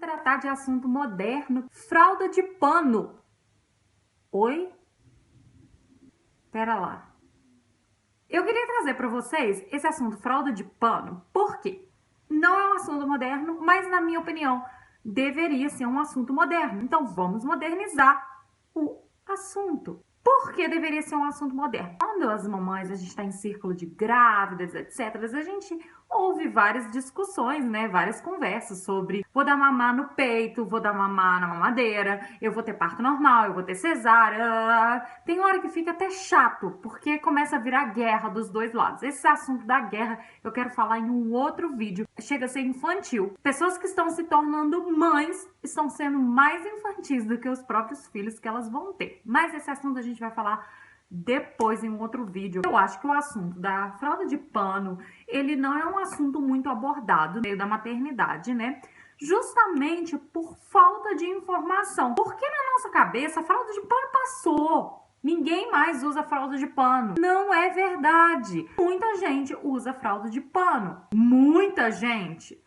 tratar de assunto moderno, fralda de pano. Oi? Pera lá. Eu queria trazer para vocês esse assunto fralda de pano. Por quê? Não é um assunto moderno, mas na minha opinião deveria ser um assunto moderno. Então vamos modernizar o assunto. Por que deveria ser um assunto moderno? Quando as mamães, a gente está em círculo de grávidas, etc., a gente ouve várias discussões, né? Várias conversas sobre vou dar mamar no peito, vou dar mamar na mamadeira, eu vou ter parto normal, eu vou ter cesárea. Tem hora que fica até chato, porque começa a virar guerra dos dois lados. Esse assunto da guerra eu quero falar em um outro vídeo. Chega a ser infantil. Pessoas que estão se tornando mães estão sendo mais infantis do que os próprios filhos que elas vão ter. Mas esse assunto a gente vai falar depois em um outro vídeo. Eu acho que o assunto da fralda de pano, ele não é um assunto muito abordado no meio da maternidade, né? Justamente por falta de informação. Porque na nossa cabeça a fralda de pano passou. Ninguém mais usa fralda de pano. Não é verdade. Muita gente usa fralda de pano. Muita gente.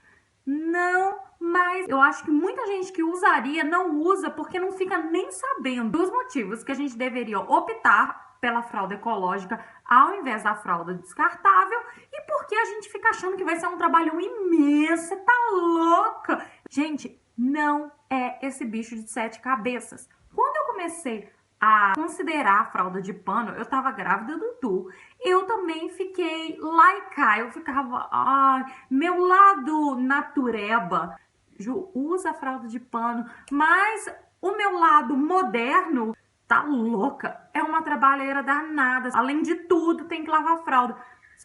Não, mas eu acho que muita gente que usaria não usa porque não fica nem sabendo dos motivos que a gente deveria optar pela fralda ecológica ao invés da fralda descartável e porque a gente fica achando que vai ser um trabalho imenso, você tá louca? Gente, não é esse bicho de 7 cabeças. Quando eu comecei a considerar a fralda de pano, eu tava grávida do Du, eu também fiquei lá e cá, eu ficava, ai, meu lado natureba, Ju, usa a fralda de pano, mas o meu lado moderno tá louca, é uma trabalheira danada, além de tudo tem que lavar fralda.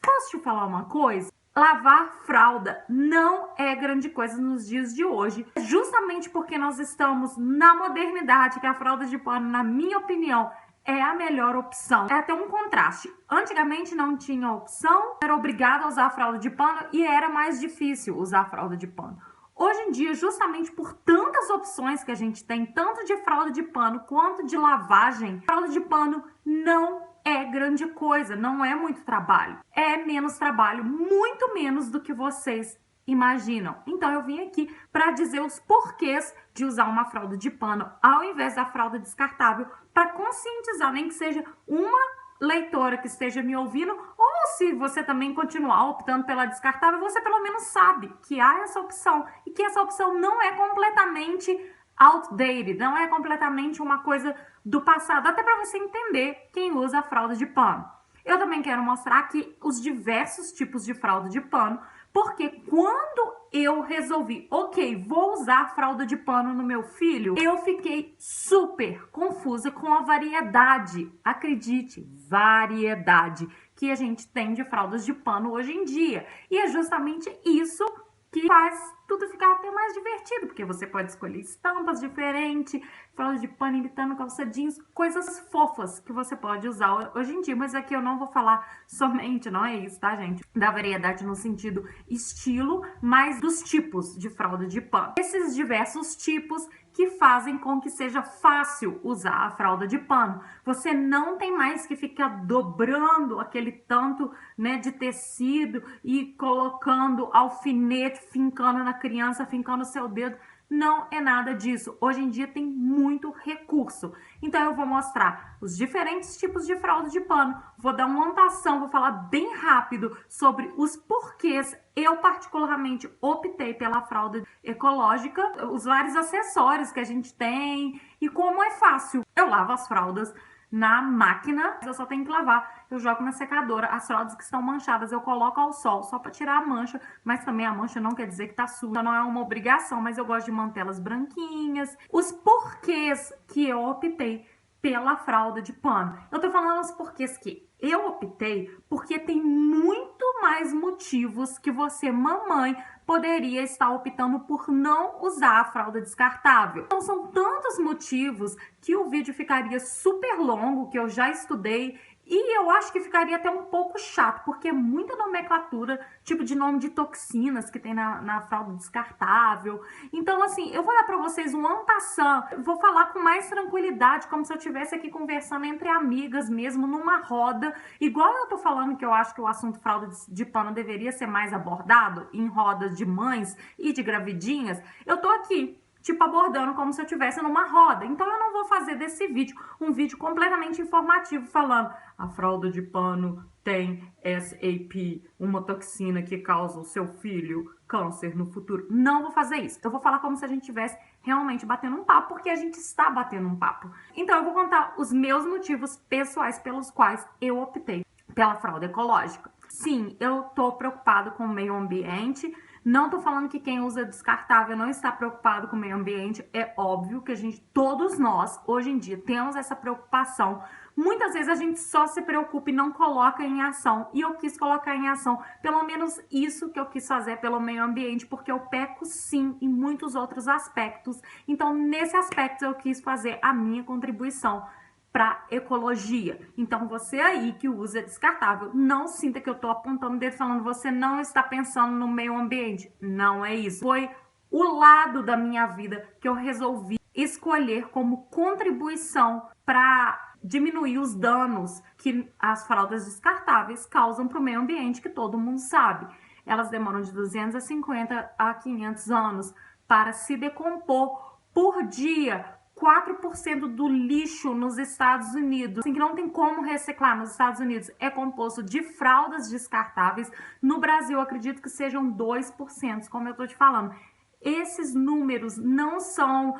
Posso te falar uma coisa? Lavar fralda não é grande coisa nos dias de hoje, justamente porque nós estamos na modernidade, que a fralda de pano, na minha opinião, é a melhor opção. É até um contraste. Antigamente não tinha opção, era obrigado a usar a fralda de pano e era mais difícil usar a fralda de pano. Hoje em dia, justamente por tantas opções que a gente tem, tanto de fralda de pano quanto de lavagem, fralda de pano não é grande coisa, não é muito trabalho. É menos trabalho, muito menos do que vocês imaginam. Então eu vim aqui para dizer os porquês de usar uma fralda de pano ao invés da fralda descartável, para conscientizar, nem que seja uma leitora que esteja me ouvindo, ou se você também continuar optando pela descartável, você pelo menos sabe que há essa opção e que essa opção não é completamente outdated, não é completamente uma coisa do passado, até para você entender quem usa a fralda de pano. Eu também quero mostrar aqui os diversos tipos de fralda de pano, porque quando eu resolvi, ok, vou usar a fralda de pano no meu filho, eu fiquei super confusa com a variedade, acredite, variedade que a gente tem de fraldas de pano hoje em dia. E é justamente isso que faz tudo ficar até mais divertido, porque você pode escolher estampas diferentes, fralda de pano imitando calça jeans, coisas fofas que você pode usar hoje em dia, mas aqui eu não vou falar somente, não é isso, tá, gente? Da variedade no sentido estilo, mas dos tipos de fralda de pano. Esses diversos tipos que fazem com que seja fácil usar a fralda de pano. Você não tem mais que ficar dobrando aquele tanto, né, de tecido e colocando alfinete, fincando na criança, fincando o seu dedo. Não é nada disso. Hoje em dia tem muito recurso. Então eu vou mostrar os diferentes tipos de fralda de pano. Vou dar uma anotação, vou falar bem rápido sobre os porquês eu particularmente optei pela fralda ecológica, os vários acessórios que a gente tem e como é fácil. Eu lavo as fraldas na máquina, eu só tenho que lavar, eu jogo na secadora. As fraldas que estão manchadas eu coloco ao sol só para tirar a mancha, mas também a mancha não quer dizer que tá suja, não é uma obrigação, mas eu gosto de mantê-las branquinhas. Os porquês que eu optei pela fralda de pano. Eu tô falando os porquês que eu optei porque tem muito mais motivos que você, mamãe, poderia estar optando por não usar a fralda descartável. Então são tantos motivos que o vídeo ficaria super longo, que eu já estudei, e eu acho que ficaria até um pouco chato, porque é muita nomenclatura, tipo de nome de toxinas que tem na fralda descartável. Então, assim, eu vou dar pra vocês um en passant, vou falar com mais tranquilidade, como se eu estivesse aqui conversando entre amigas mesmo, numa roda. Igual eu tô falando que eu acho que o assunto fralda de pano deveria ser mais abordado em rodas de mães e de gravidinhas, eu tô aqui tipo abordando como se eu estivesse numa roda. Então eu não vou fazer desse vídeo um vídeo completamente informativo falando a fralda de pano tem SAP, uma toxina que causa o seu filho câncer no futuro. Não vou fazer isso. Eu vou falar como se a gente estivesse realmente batendo um papo, porque a gente está batendo um papo. Então eu vou contar os meus motivos pessoais pelos quais eu optei pela fralda ecológica. Sim, eu tô preocupado com o meio ambiente. Não tô falando que quem usa descartável não está preocupado com o meio ambiente. É óbvio que todos nós, hoje em dia, temos essa preocupação. Muitas vezes a gente só se preocupa e não coloca em ação. E eu quis colocar em ação, pelo menos isso que eu quis fazer pelo meio ambiente, porque eu peco sim em muitos outros aspectos. Então, nesse aspecto, eu quis fazer a minha contribuição para ecologia. Então, você aí que usa descartável, não sinta que eu tô apontando o dedo falando você não está pensando no meio ambiente. Não é isso. Foi o lado da minha vida que eu resolvi escolher como contribuição para diminuir os danos que as fraldas descartáveis causam para o meio ambiente, que todo mundo sabe. Elas demoram de 250 a 500 anos para se decompor por dia. 4% do lixo nos Estados Unidos, assim, que não tem como reciclar nos Estados Unidos, é composto de fraldas descartáveis. No Brasil, eu acredito que sejam 2%, como eu tô te falando. Esses números não são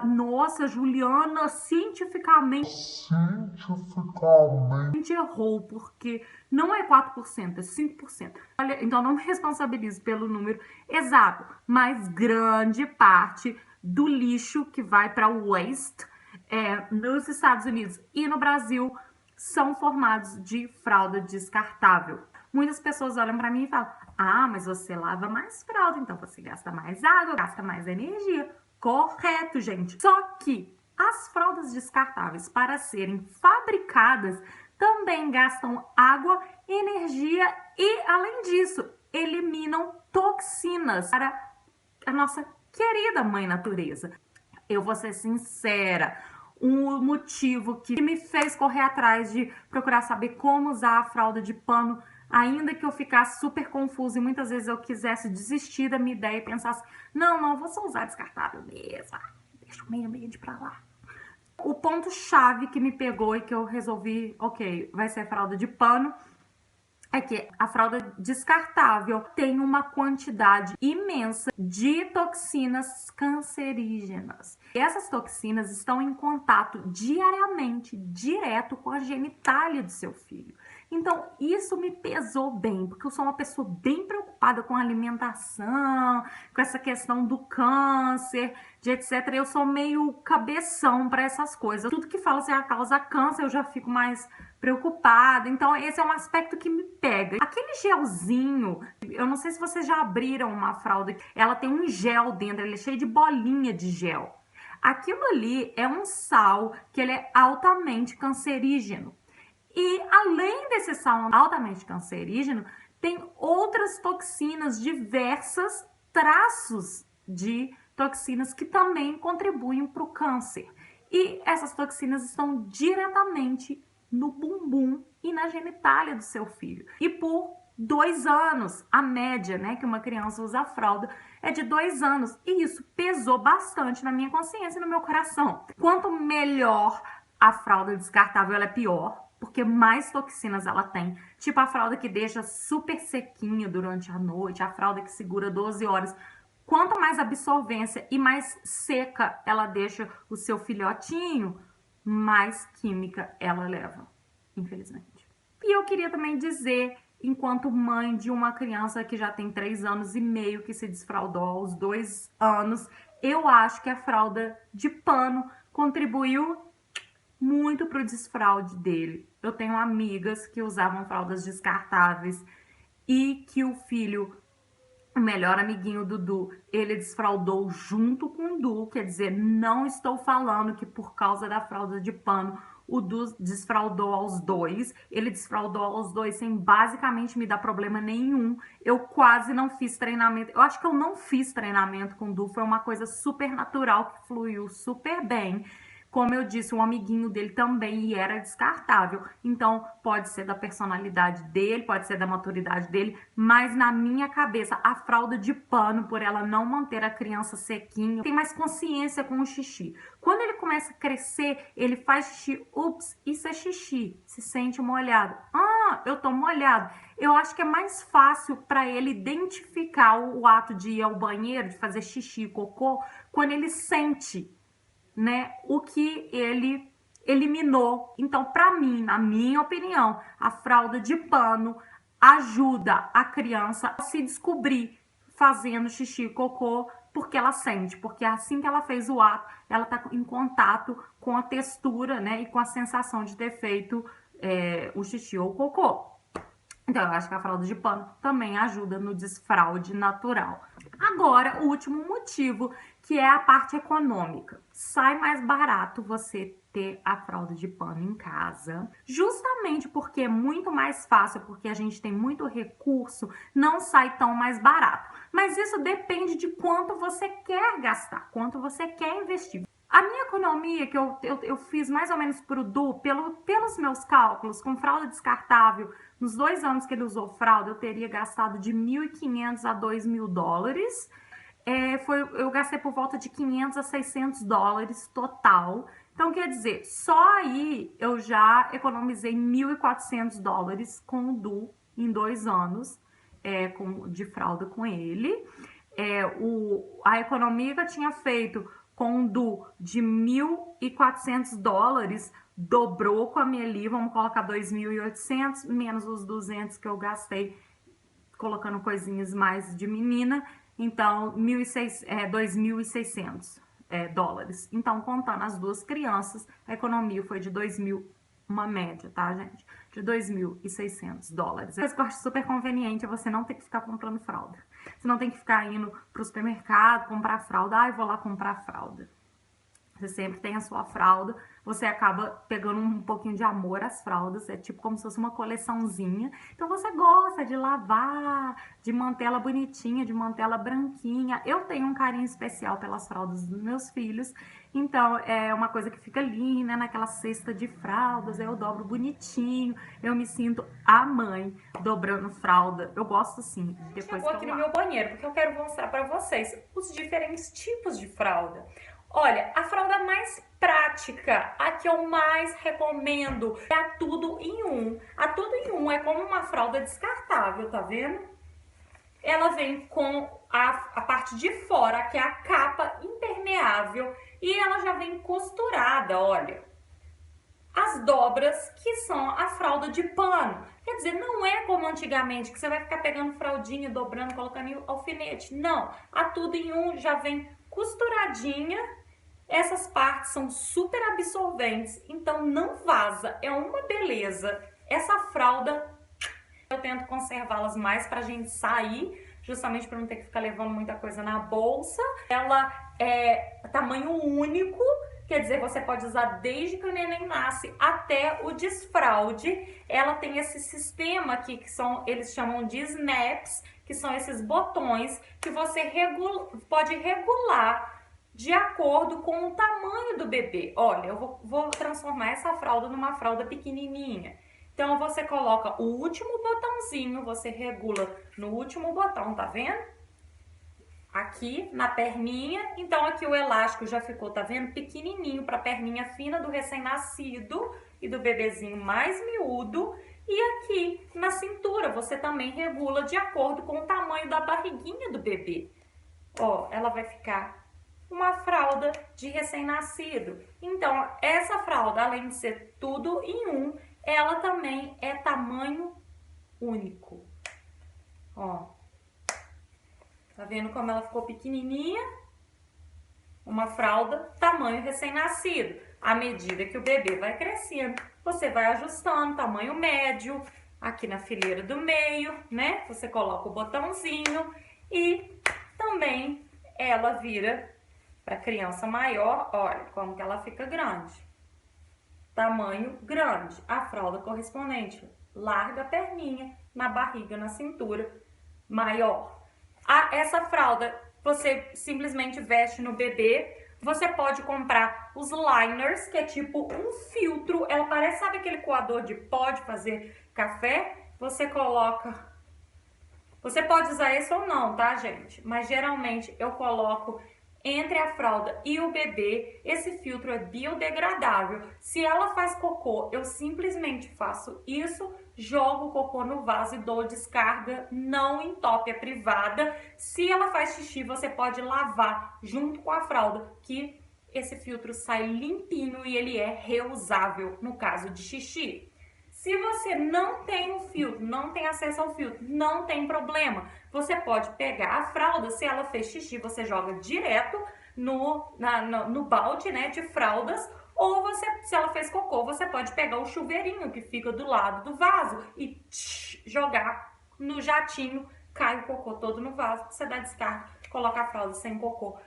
nossa, Juliana, cientificamente errou, porque não é 4%, é 5%. Olha, então não me responsabilizo pelo número exato, mas grande parte do lixo que vai para o waste nos Estados Unidos e no Brasil são formados de fralda descartável. Muitas pessoas olham para mim e falam: ah, mas você lava mais fralda, então você gasta mais água, gasta mais energia. Correto, gente. Só que as fraldas descartáveis, para serem fabricadas, também gastam água, energia e, além disso, eliminam toxinas para a nossa querida mãe natureza. Eu vou ser sincera, um motivo que me fez correr atrás de procurar saber como usar a fralda de pano, ainda que eu ficasse super confusa e muitas vezes eu quisesse desistir da minha ideia e pensasse, não, vou só usar descartável mesmo, deixa o meio ambiente pra lá. O ponto-chave que me pegou e que eu resolvi, ok, vai ser a fralda de pano, é que a fralda descartável tem uma quantidade imensa de toxinas cancerígenas. E essas toxinas estão em contato diariamente, direto com a genitália do seu filho. Então, isso me pesou bem, porque eu sou uma pessoa bem preocupada com a alimentação, com essa questão do câncer, de etc. Eu sou meio cabeção para essas coisas. Tudo que fala assim, causa câncer, eu já fico mais preocupada. Então, esse é um aspecto que me pega. Aquele gelzinho, eu não sei se vocês já abriram uma fralda, ela tem um gel dentro, ele é cheio de bolinha de gel. Aquilo ali é um sal que ele é altamente cancerígeno. E além desse sal altamente cancerígeno, tem outras toxinas, diversas traços de toxinas que também contribuem para o câncer. E essas toxinas estão diretamente no bumbum e na genitália do seu filho. E por 2 anos, a média, né, que uma criança usa a fralda é de 2 anos. E isso pesou bastante na minha consciência e no meu coração. Quanto melhor a fralda descartável, ela é pior, porque mais toxinas ela tem. Tipo a fralda que deixa super sequinha durante a noite, a fralda que segura 12 horas. Quanto mais absorvência e mais seca ela deixa o seu filhotinho, mais química ela leva, infelizmente. E eu queria também dizer, enquanto mãe de uma criança que já tem 3 anos e meio, que se desfraldou aos 2 anos, eu acho que a fralda de pano contribuiu muito para o desfraude dele. Eu tenho amigas que usavam fraldas descartáveis e que o filho, o melhor amiguinho do Du, ele desfraldou junto com o Du. Quer dizer, não estou falando que por causa da fralda de pano o Du desfraldou aos 2. Ele desfraldou aos 2 sem basicamente me dar problema nenhum. Eu quase não fiz treinamento. Eu acho que eu não fiz treinamento com o Du. Foi uma coisa super natural que fluiu super bem. Como eu disse, o amiguinho dele também era descartável. Então, pode ser da personalidade dele, pode ser da maturidade dele, mas na minha cabeça, a fralda de pano, por ela não manter a criança sequinha, tem mais consciência com o xixi. Quando ele começa a crescer, ele faz xixi, ups, isso é xixi, se sente molhado. Ah, eu tô molhado. Eu acho que é mais fácil para ele identificar o ato de ir ao banheiro, de fazer xixi e cocô, quando ele sente, né, o que ele eliminou. Então, para mim, na minha opinião, a fralda de pano ajuda a criança a se descobrir fazendo xixi e cocô, porque ela sente, porque assim que ela fez o ato, ela está em contato com a textura, né, e com a sensação de ter feito o xixi ou o cocô. Então, eu acho que a fralda de pano também ajuda no desfraude natural. Agora, o último motivo, que é a parte econômica. Sai mais barato você ter a fralda de pano em casa, justamente porque é muito mais fácil, porque a gente tem muito recurso, não sai tão mais barato. Mas isso depende de quanto você quer gastar, quanto você quer investir. A minha economia, que eu fiz mais ou menos pro Du, pelos meus cálculos, com fralda descartável, nos 2 anos que ele usou fralda, eu teria gastado de 1.500 a 2.000 dólares. Eu gastei por volta de 500 a 600 dólares total. Então, quer dizer, só aí eu já economizei 1.400 dólares com o Du em 2 anos de fralda com ele. A economia que eu tinha feito com o Du de 1.400 dólares dobrou com a minha ali, vamos colocar 2.800 menos os 200 que eu gastei colocando coisinhas mais de menina, então 2.600 dólares. Então, contando as duas crianças, a economia foi de 2.000, uma média, tá, gente? De 2.600 dólares. Coisa que eu acho super conveniente é você não ter que ficar comprando fralda. Você não tem que ficar indo pro supermercado comprar fralda. Vou lá comprar fralda. Você sempre tem a sua fralda, você acaba pegando um pouquinho de amor às fraldas, é tipo como se fosse uma coleçãozinha. Então você gosta de lavar, de manter ela bonitinha, de manter ela branquinha. Eu tenho um carinho especial pelas fraldas dos meus filhos, então é uma coisa que fica ali, né, naquela cesta de fraldas, eu dobro bonitinho, eu me sinto a mãe dobrando fralda. Eu gosto assim, depois que eu aqui no meu banheiro, porque eu quero mostrar para vocês os diferentes tipos de fralda. Olha, a fralda mais prática, a que eu mais recomendo, é a Tudo em Um. A Tudo em Um é como uma fralda descartável, tá vendo? Ela vem com a parte de fora, que é a capa impermeável, e ela já vem costurada, olha. As dobras, que são a fralda de pano. Quer dizer, não é como antigamente, que você vai ficar pegando fraldinha, dobrando, colocando em alfinete. Não, a Tudo em Um já vem costuradinha. Essas partes são super absorventes, então não vaza, é uma beleza. Essa fralda, eu tento conservá-las mais pra gente sair, justamente para não ter que ficar levando muita coisa na bolsa. Ela é tamanho único, quer dizer, você pode usar desde que o neném nasce até o desfraude. Ela tem esse sistema aqui, eles chamam de snaps, que são esses botões que você pode regular de acordo com o tamanho do bebê. Olha, eu vou transformar essa fralda numa fralda pequenininha. Então, você coloca o último botãozinho, você regula no último botão, tá vendo? Aqui na perninha. Então, aqui o elástico já ficou, tá vendo? Pequenininho para a perninha fina do recém-nascido e do bebezinho mais miúdo. E aqui na cintura, você também regula de acordo com o tamanho da barriguinha do bebê. Ó, ela vai ficar uma fralda de recém-nascido. Então, essa fralda, além de ser tudo em um, ela também é tamanho único. Ó, tá vendo como ela ficou pequenininha? Uma fralda tamanho recém-nascido. À medida que o bebê vai crescendo, você vai ajustando tamanho médio, aqui na fileira do meio, né? Você coloca o botãozinho e também ela vira para criança maior, olha como que ela fica grande. Tamanho grande. A fralda correspondente, larga a perninha, na barriga, na cintura, maior. Essa fralda você simplesmente veste no bebê, Você pode comprar os liners, que é tipo um filtro. Ela parece, sabe aquele coador de pó de fazer café? Você coloca... Você pode usar esse ou não, tá, gente? Mas geralmente eu coloco entre a fralda e o bebê. Esse filtro é biodegradável. Se ela faz cocô, eu simplesmente faço isso, jogo o cocô no vaso e dou descarga, não entope a privada. Se ela faz xixi, você pode lavar junto com a fralda, que esse filtro sai limpinho e ele é reusável no caso de xixi. Se você não tem um filtro, não tem acesso ao filtro, não tem problema. Você pode pegar a fralda, se ela fez xixi, você joga direto no balde, né, de fraldas. Ou você, se ela fez cocô, você pode pegar o chuveirinho que fica do lado do vaso e jogar no jatinho, cai o cocô todo no vaso, você dá descarga, coloca a fralda sem cocô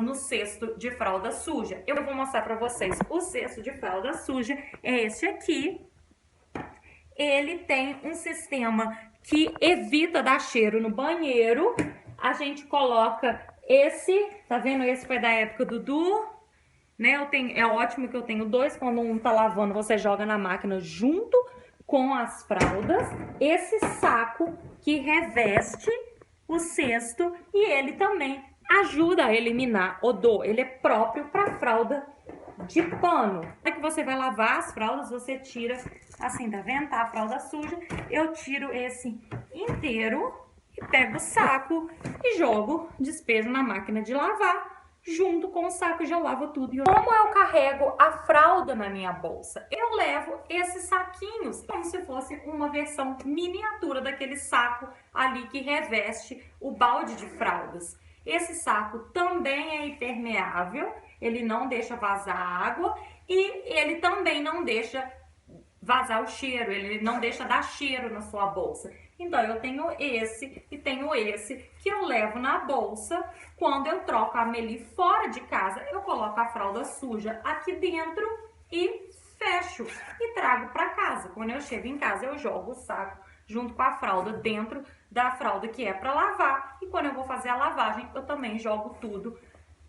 no cesto de fralda suja. Eu vou mostrar para vocês o cesto de fralda suja, é este aqui. Ele tem um sistema que evita dar cheiro no banheiro. A gente coloca esse, tá vendo? Esse foi da época do Du, né? É ótimo que eu tenho dois, quando um tá lavando, você joga na máquina junto com as fraldas. Esse saco que reveste o cesto e ele também ajuda a eliminar odor. Ele é próprio para fralda de pano. É que você vai lavar as fraldas, você tira assim, tá vendo? Tá a fralda suja. Eu tiro esse inteiro e pego o saco e jogo, despejo na máquina de lavar. Junto com o saco já lavo tudo. Como eu carrego a fralda na minha bolsa? Eu levo esses saquinhos como se fosse uma versão miniatura daquele saco ali que reveste o balde de fraldas. Esse saco também é impermeável, ele não deixa vazar água e ele também não deixa vazar o cheiro, ele não deixa dar cheiro na sua bolsa. Então eu tenho esse e tenho esse que eu levo na bolsa. Quando eu troco a Amelie fora de casa, eu coloco a fralda suja aqui dentro e fecho e trago para casa. Quando eu chego em casa, eu jogo o saco junto com a fralda dentro da fralda que é para lavar. E quando eu vou fazer a lavagem, eu também jogo tudo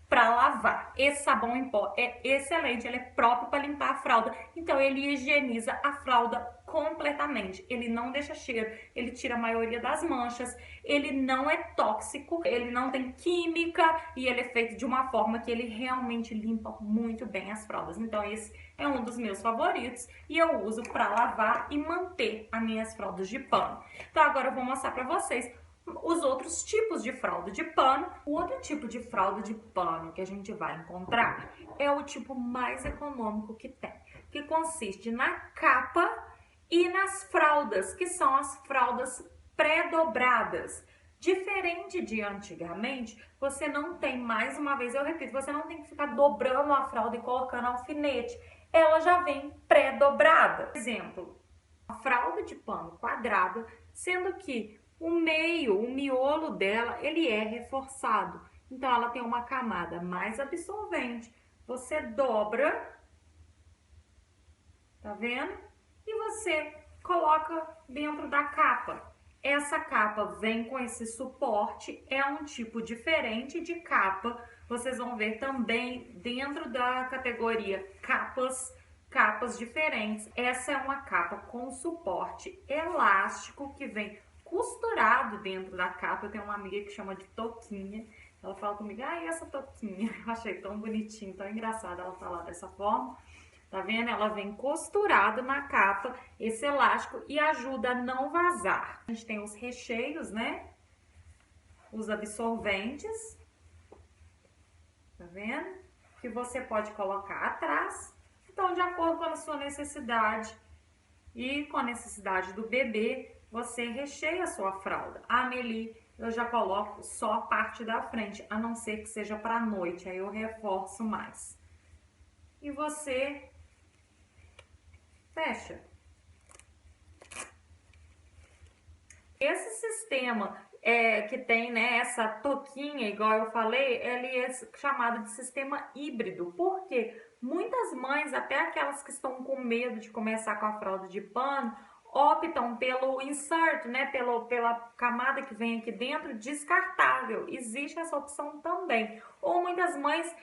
para lavar. Esse sabão em pó é excelente, ele é próprio para limpar a fralda, então ele higieniza a fralda completamente. Ele não deixa cheiro, ele tira a maioria das manchas, ele não é tóxico, ele não tem química e ele é feito de uma forma que ele realmente limpa muito bem as fraldas. Então esse é um dos meus favoritos e eu uso para lavar e manter as minhas fraldas de pano. Então agora eu vou mostrar para vocês os outros tipos de fralda de pano. O outro tipo de fralda de pano que a gente vai encontrar é o tipo mais econômico que tem, que consiste na capa e nas fraldas, que são as fraldas pré-dobradas. Diferente de antigamente, você não tem, mais uma vez eu repito, você não tem que ficar dobrando a fralda e colocando alfinete. Ela já vem pré-dobrada. Exemplo, a fralda de pano quadrada, sendo que o meio, o miolo dela, ele é reforçado. Então, ela tem uma camada mais absorvente. Você dobra, tá vendo? E você coloca dentro da capa. Essa capa vem com esse suporte, é um tipo diferente de capa. Vocês vão ver também dentro da categoria capas diferentes. Essa é uma capa com suporte elástico que vem costurado dentro da capa. Eu tenho uma amiga que chama de toquinha. Ela fala comigo, ai, essa toquinha. Eu achei tão bonitinho, tão engraçado ela falar dessa forma. Tá vendo? Ela vem costurado na capa, esse elástico, e ajuda a não vazar. A gente tem os recheios, né? Os absorventes. Tá vendo? Que você pode colocar atrás. Então, de acordo com a sua necessidade e com a necessidade do bebê, você recheia a sua fralda. A Amelie, eu já coloco só a parte da frente, a não ser que seja para noite, aí eu reforço mais. E você fecha. Esse sistema que tem, né, essa toquinha, igual eu falei, ele é chamado de sistema híbrido. Por quê? Muitas mães, até aquelas que estão com medo de começar com a fralda de pano, optam pelo insert, né, pela camada que vem aqui dentro, descartável. Existe essa opção também. Ou muitas mães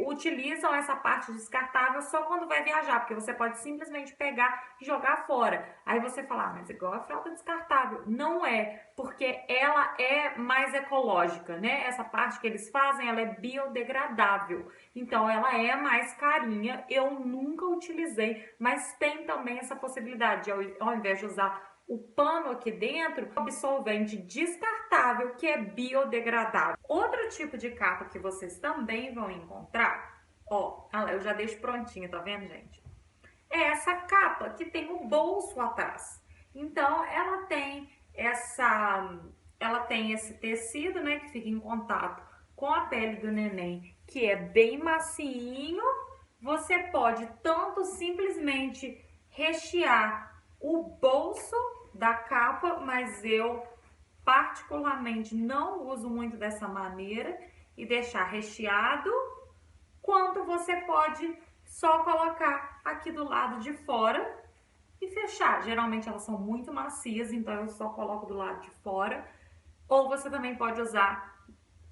utilizam essa parte descartável só quando vai viajar, porque você pode simplesmente pegar e jogar fora. Aí você fala, ah, mas igual a fralda descartável. Não é, porque ela é mais ecológica, né? Essa parte que eles fazem, ela é biodegradável. Então, ela é mais carinha. Eu nunca utilizei, mas tem também essa possibilidade de, ao invés de usar o pano aqui dentro, absorvente descartável que é biodegradável. Outro tipo de capa que vocês também vão encontrar, ó, eu já deixo prontinho, tá vendo, gente? É essa capa que tem o bolso atrás. Então, ela tem esse tecido, né, que fica em contato com a pele do neném, que é bem macinho. Você pode tanto simplesmente rechear o bolso da capa, mas eu particularmente não uso muito dessa maneira e deixar recheado, quanto você pode só colocar aqui do lado de fora e fechar. Geralmente elas são muito macias, então eu só coloco do lado de fora. Ou você também pode usar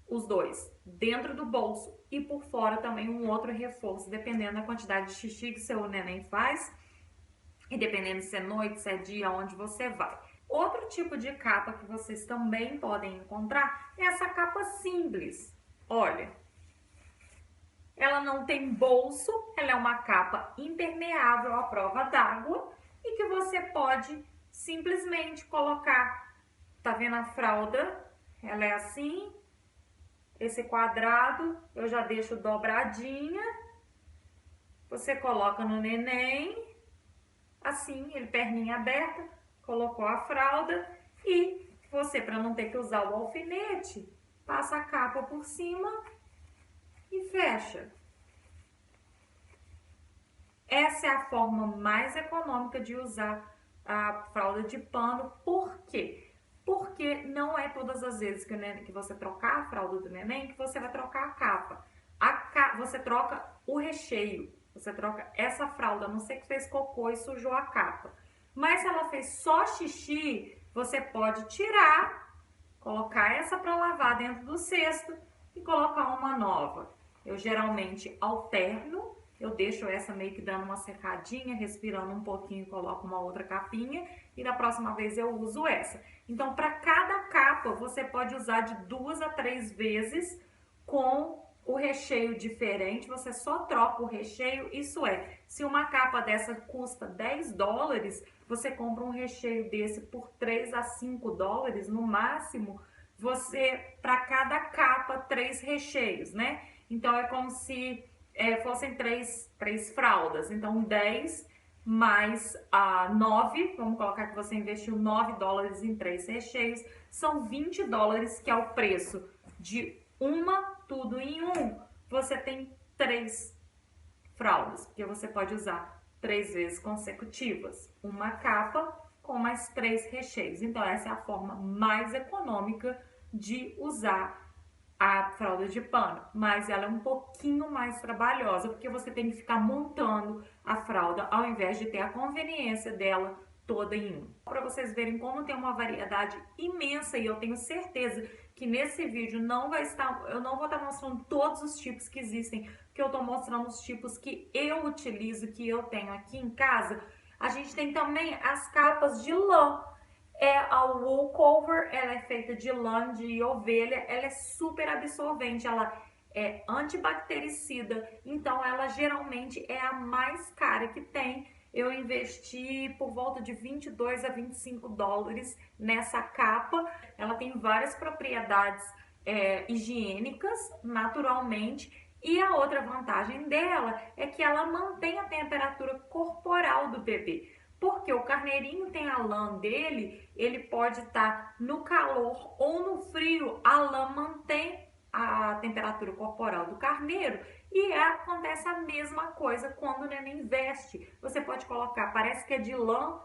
os dois, dentro do bolso e por fora também um outro reforço, dependendo da quantidade de xixi que seu neném faz e dependendo se é noite, se é dia, onde você vai. Outro tipo de capa que vocês também podem encontrar é essa capa simples. Olha, ela não tem bolso, ela é uma capa impermeável à prova d'água e que você pode simplesmente colocar, tá vendo a fralda? Ela é assim, esse quadrado eu já deixo dobradinha, você coloca no neném, assim, ele perninha aberta, colocou a fralda e você, para não ter que usar o alfinete, passa a capa por cima e fecha. Essa é a forma mais econômica de usar a fralda de pano. Por quê? Porque não é todas as vezes que você trocar a fralda do neném que você vai trocar a capa. Você troca o recheio. Você troca essa fralda, a não ser que fez cocô e sujou a capa. Mas se ela fez só xixi, você pode tirar, colocar essa para lavar dentro do cesto e colocar uma nova. Eu geralmente alterno, eu deixo essa meio que dando uma secadinha, respirando um pouquinho, coloco uma outra capinha e na próxima vez eu uso essa. Então, para cada capa, você pode usar de 2 a 3 vezes com o recheio diferente, você só troca o recheio, isso é, se uma capa dessa custa $10, você compra um recheio desse por 3 a 5 dólares no máximo, você, para cada capa, 3 recheios, né? Então, é como se fossem três fraldas, então 10 mais 9, vamos colocar que você investiu $9 em 3 recheios, são $20, que é o preço de uma tudo em um. Você tem 3 fraldas, porque você pode usar 3 vezes consecutivas, uma capa com mais 3 recheios. Então essa é a forma mais econômica de usar a fralda de pano, mas ela é um pouquinho mais trabalhosa, porque você tem que ficar montando a fralda ao invés de ter a conveniência dela toda em um. Para vocês verem como tem uma variedade imensa, e eu tenho certeza que nesse vídeo eu não vou estar mostrando todos os tipos que existem, porque eu estou mostrando os tipos que eu utilizo, que eu tenho aqui em casa. A gente tem também as capas de lã. A wool cover, ela é feita de lã de ovelha, ela é super absorvente, ela é antibactericida, então ela geralmente é a mais cara que tem. Eu investi por volta de 22 a 25 dólares nessa capa. Ela tem várias propriedades higiênicas, naturalmente. E a outra vantagem dela é que ela mantém a temperatura corporal do bebê. Porque o carneirinho tem a lã dele, ele pode estar no calor ou no frio, a lã mantém a temperatura corporal do carneiro e acontece a mesma coisa quando o neném veste. Você pode colocar, parece que é de lã,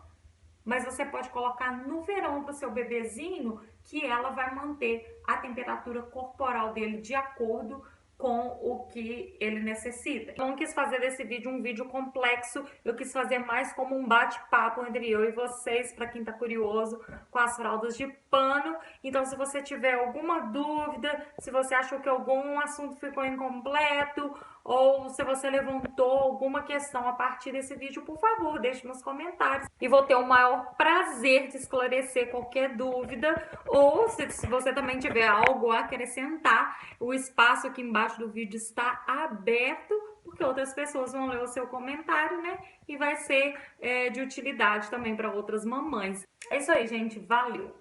mas você pode colocar no verão para o seu bebezinho que ela vai manter a temperatura corporal dele de acordo com o que ele necessita. Eu não quis fazer desse vídeo um vídeo complexo, eu quis fazer mais como um bate-papo entre eu e vocês, para quem tá curioso com as fraldas de pano. Então, se você tiver alguma dúvida, se você achou que algum assunto ficou incompleto, ou se você levantou alguma questão a partir desse vídeo, por favor, deixe nos comentários. E vou ter o maior prazer de esclarecer qualquer dúvida, ou se você também tiver algo a acrescentar, o espaço aqui embaixo do vídeo está aberto, porque outras pessoas vão ler o seu comentário, né? E vai ser de utilidade também para outras mamães. É isso aí, gente. Valeu!